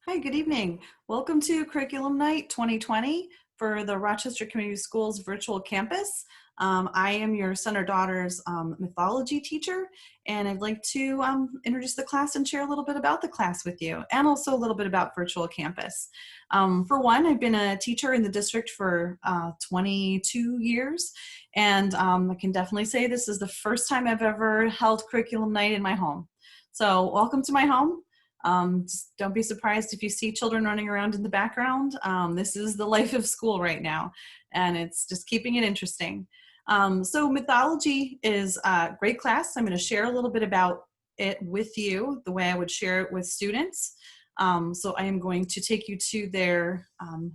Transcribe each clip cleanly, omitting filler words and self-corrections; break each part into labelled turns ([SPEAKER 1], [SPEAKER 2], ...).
[SPEAKER 1] Hi, good evening. Welcome to Curriculum Night 2020 for the Rochester Community Schools virtual campus. I am your son or daughter's mythology teacher, and I'd like to introduce the class and share a little bit about the class with you, and also a little bit about virtual campus. For one, I've been a teacher in the district for 22 years, and I can definitely say this is the first time I've ever held Curriculum Night in my home. So welcome to my home. Just don't be surprised if you see children running around in the background. This is the life of school right now, and it's just keeping it interesting. So mythology is a great class. I'm going to share a little bit about it with you, the way I would share it with students. So I am going to take you to their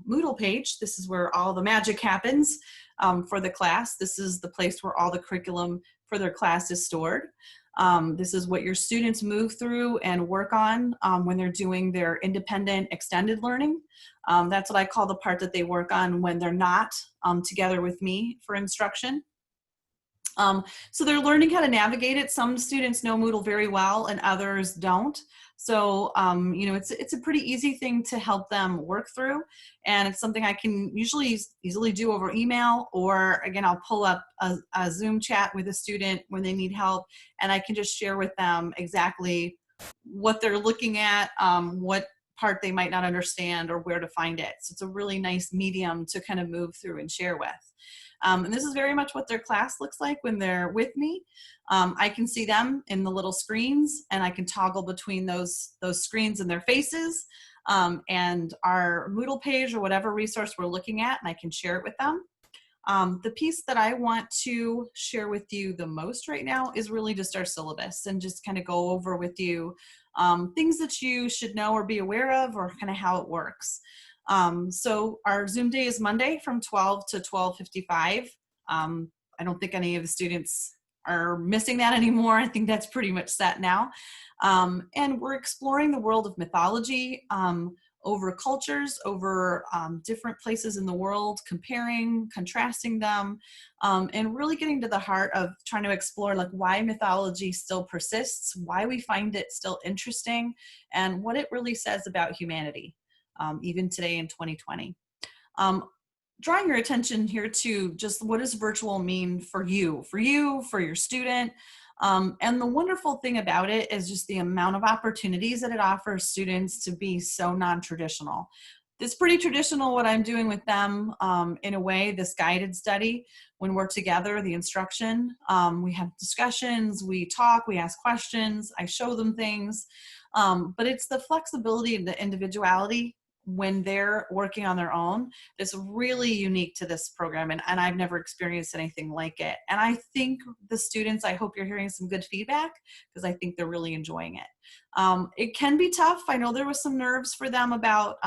[SPEAKER 1] Moodle page. This is where all the magic happens for the class. This is the place where all the curriculum for their class is stored. This is what your students move through and work on when they're doing their independent extended learning. That's what I call the part that they work on when they're not together with me for instruction. So they're learning how to navigate it. Some students know Moodle very well and others don't. So, it's a pretty easy thing to help them work through. And it's something I can usually easily do over email, or again, I'll pull up a Zoom chat with a student when they need help, and I can just share with them exactly what they're looking at, what part they might not understand, or where to find it. So it's a really nice medium to kind of move through and share with. And this is very much what their class looks like when they're with me. I can see them in the little screens, and I can toggle between those screens and their faces and our Moodle page or whatever resource we're looking at, and I can share it with them. The piece that I want to share with you the most right now is really just our syllabus, and just kind of go over with you things that you should know or be aware of, or kind of how it works. So our Zoom day is Monday from 12 to 12:55. I don't think any of the students are missing that anymore. I think that's pretty much set now. And we're exploring the world of mythology over cultures, over different places in the world, comparing, contrasting them, and really getting to the heart of trying to explore like why mythology still persists, why we find it still interesting, and what it really says about humanity. Even today in 2020. Drawing your attention here to just what does virtual mean for you, for your student. And the wonderful thing about it is just the amount of opportunities that it offers students to be so non-traditional. It's pretty traditional what I'm doing with them in a way, this guided study. When we're together, the instruction, we have discussions, we talk, we ask questions, I show them things. But it's the flexibility and the individuality when they're working on their own that's really unique to this program, and I've never experienced anything like it. And I think the students, I hope you're hearing some good feedback, because I think they're really enjoying it. It can be tough. I know there was some nerves for them about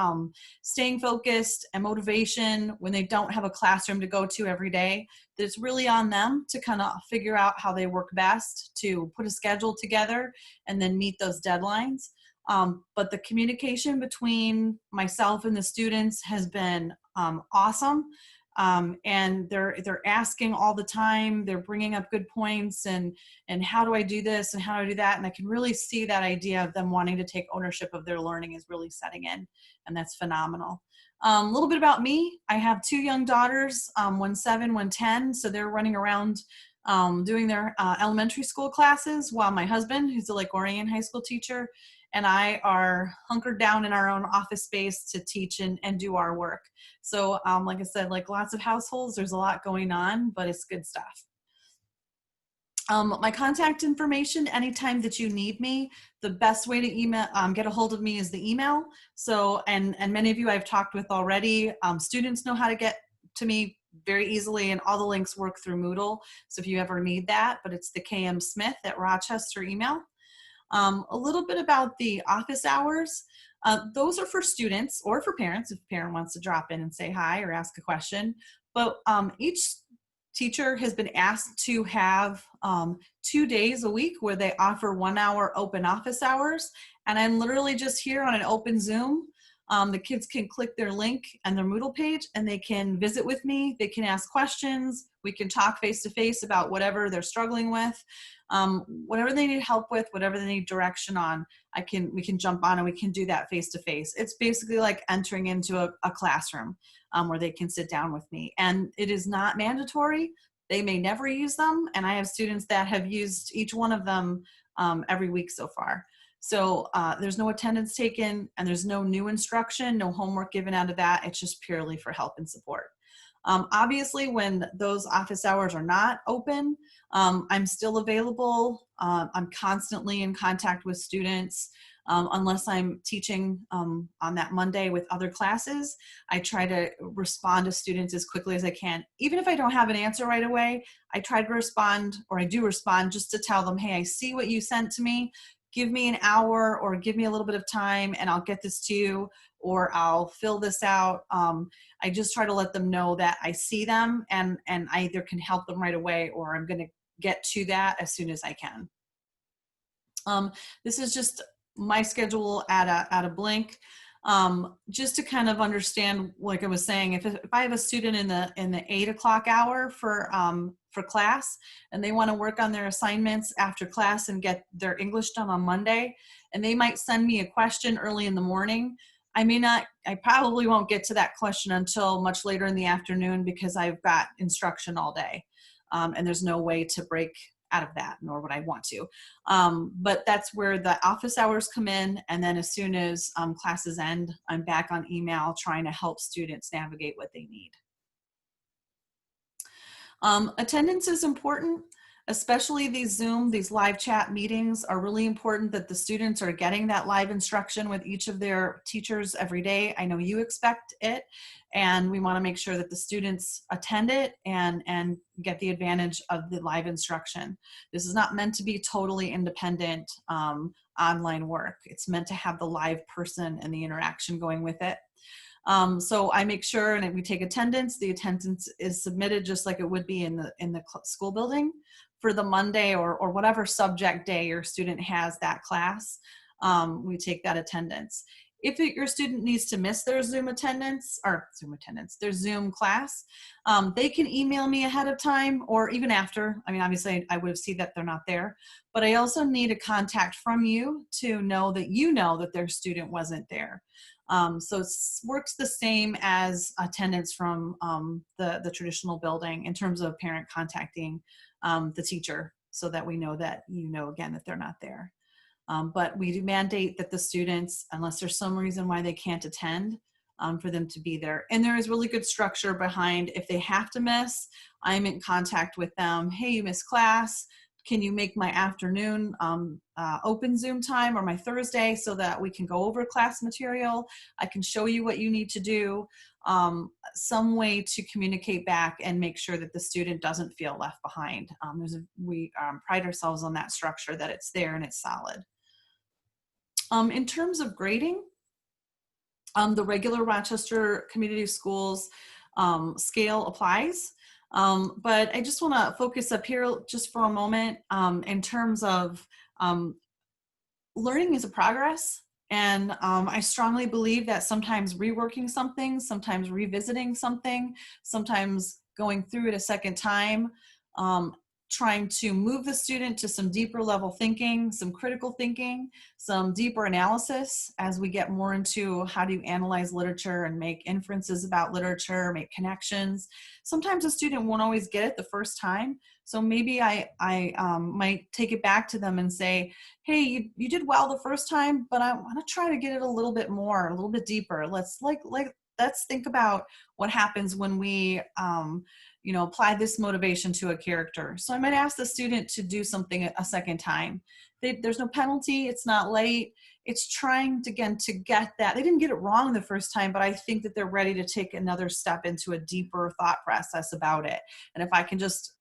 [SPEAKER 1] staying focused and motivation when they don't have a classroom to go to every day. That it's really on them to kind of figure out how they work best to put a schedule together and then meet those deadlines. But the communication between myself and the students has been awesome. And they're asking all the time, they're bringing up good points, and how do I do this and how do I do that? And I can really see that idea of them wanting to take ownership of their learning is really setting in, and that's phenomenal. A little bit about me. I have two young daughters, one 7, one 10, so they're running around doing their elementary school classes, while my husband, who's a Lake Orion high school teacher, and I are hunkered down in our own office space to teach and do our work. So like I said, like lots of households, there's a lot going on, but it's good stuff. My contact information, anytime that you need me, the best way to email, get a hold of me is the email. So, and many of you I've talked with already, students know how to get to me very easily, and all the links work through Moodle. So if you ever need that, but it's the kmsmith@Rochester email. A little bit about the office hours. Those are for students or for parents if a parent wants to drop in and say hi or ask a question. But each teacher has been asked to have 2 days a week where they offer 1 hour open office hours. And I'm literally just here on an open Zoom The kids can click their link and their Moodle page and they can visit with me. They can ask questions. We can talk face-to-face about whatever they're struggling with. Whatever they need help with, whatever they need direction on, we can jump on and we can do that face-to-face. It's basically like entering into a classroom where they can sit down with me. And it is not mandatory. They may never use them. And I have students that have used each one of them every week so far. So there's no attendance taken and there's no new instruction, no homework given out of that. It's just purely for help and support. Obviously, when those office hours are not open, I'm still available. I'm constantly in contact with students. Unless I'm teaching on that Monday with other classes, I try to respond to students as quickly as I can. Even if I don't have an answer right away, I try to respond, or I do respond, just to tell them, hey, I see what you sent to me. Give me an hour or give me a little bit of time and I'll get this to you, or I'll fill this out. I just try to let them know that I see them and I either can help them right away or I'm going to get to that as soon as I can. This is just my schedule at a blink. Just to kind of understand, like I was saying, if I have a student in the 8 o'clock hour for class and they want to work on their assignments after class and get their English done on Monday, and they might send me a question early in the morning, I probably won't get to that question until much later in the afternoon because I've got instruction all day. And there's no way to break out of that, nor would I want to. But that's where the office hours come in. And then as soon as classes end, I'm back on email trying to help students navigate what they need. Attendance is important, especially these live chat meetings are really important, that the students are getting that live instruction with each of their teachers every day. I know you expect it, and we want to make sure that the students attend it and get the advantage of the live instruction. This is not meant to be totally independent online work. It's meant to have the live person and the interaction going with it. So I make sure, and we take attendance. The attendance is submitted just like it would be in the school building for the Monday or whatever subject day your student has that class. We take that attendance. If your student needs to miss their their Zoom class, they can email me ahead of time or even after. I mean, obviously I would have seen that they're not there, but I also need a contact from you to know that their student wasn't there. So it works the same as attendance from the traditional building in terms of parent contacting the teacher so that we know that again that they're not there. But we do mandate that the students, unless there's some reason why they can't attend, for them to be there. And there is really good structure behind if they have to miss, I'm in contact with them. Hey, you missed class. Can you make my afternoon open Zoom time or my Thursday so that we can go over class material? I can show you what you need to do. Some way to communicate back and make sure that the student doesn't feel left behind. We pride ourselves on that structure, that it's there and it's solid. In terms of grading, the regular Rochester Community Schools scale applies. But I just want to focus up here just for a moment in terms of learning is a progress. And I strongly believe that sometimes reworking something, sometimes revisiting something, sometimes going through it a second time, trying to move the student to some deeper level thinking, some critical thinking, some deeper analysis as we get more into how do you analyze literature and make inferences about literature, make connections. Sometimes a student won't always get it the first time. So maybe I might take it back to them and say, hey, you did well the first time, but I want to try to get it a little bit more, a little bit deeper. Let's think about what happens when we apply this motivation to a character. So I might ask the student to do something a second time. There's no penalty. It's not late. It's trying to get that. They didn't get it wrong the first time, but I think that they're ready to take another step into a deeper thought process about it. And if I can just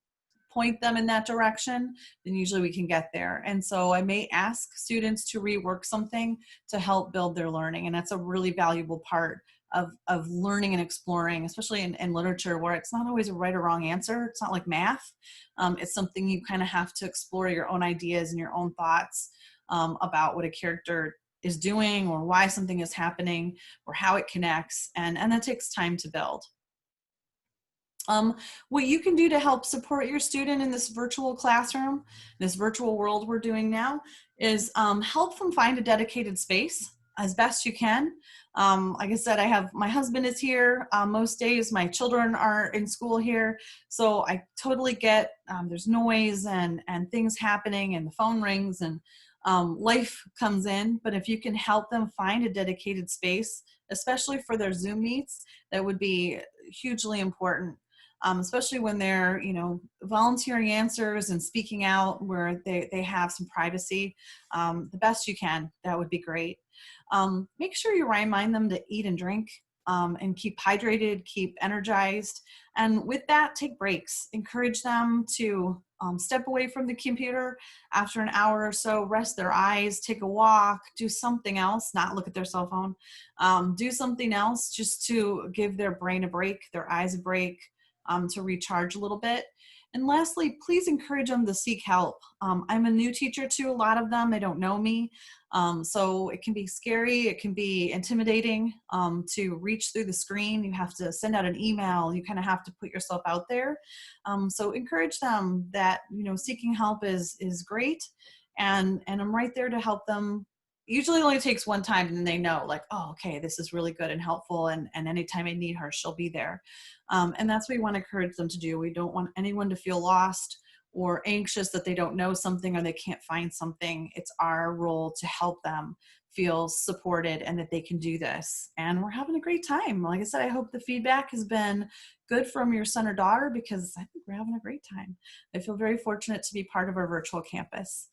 [SPEAKER 1] point them in that direction, then usually we can get there. And so I may ask students to rework something to help build their learning. And that's a really valuable part of learning and exploring, especially in literature, where it's not always a right or wrong answer. It's not like math. It's something you kind of have to explore your own ideas and your own thoughts about what a character is doing or why something is happening or how it connects, and that takes time to build. What you can do to help support your student in this virtual classroom, this virtual world we're doing now, is help them find a dedicated space as best you can. Like I said, my husband is here most days. My children are in school here, so I totally get there's noise and things happening, and the phone rings, and life comes in. But if you can help them find a dedicated space, especially for their Zoom meets, that would be hugely important. Especially when they're, volunteering answers and speaking out where they have some privacy, the best you can, that would be great. Make sure you remind them to eat and drink, and keep hydrated, keep energized. And with that, take breaks. Encourage them to step away from the computer after an hour or so, rest their eyes, take a walk, do something else, not look at their cell phone, do something else just to give their brain a break, their eyes a break, to recharge a little bit. And lastly, please encourage them to seek help. I'm a new teacher to a lot of them. They don't know me. So it can be scary. It can be intimidating to reach through the screen. You have to send out an email. You kind of have to put yourself out there. So encourage them that, seeking help is great. And I'm right there to help them. Usually it only takes one time, and then they know, like, oh, okay, this is really good and helpful. And anytime I need her, she'll be there. And that's what we want to encourage them to do. We don't want anyone to feel lost or anxious that they don't know something or they can't find something. It's our role to help them feel supported and that they can do this. And we're having a great time. Like I said, I hope the feedback has been good from your son or daughter, because I think we're having a great time. I feel very fortunate to be part of our virtual campus.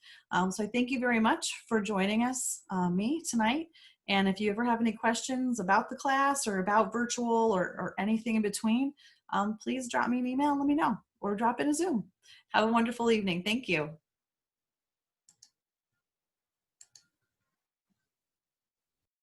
[SPEAKER 1] So I thank you very much for joining us, me tonight. And if you ever have any questions about the class or about virtual or anything in between, please drop me an email and let me know, or drop in a Zoom. Have a wonderful evening. Thank you.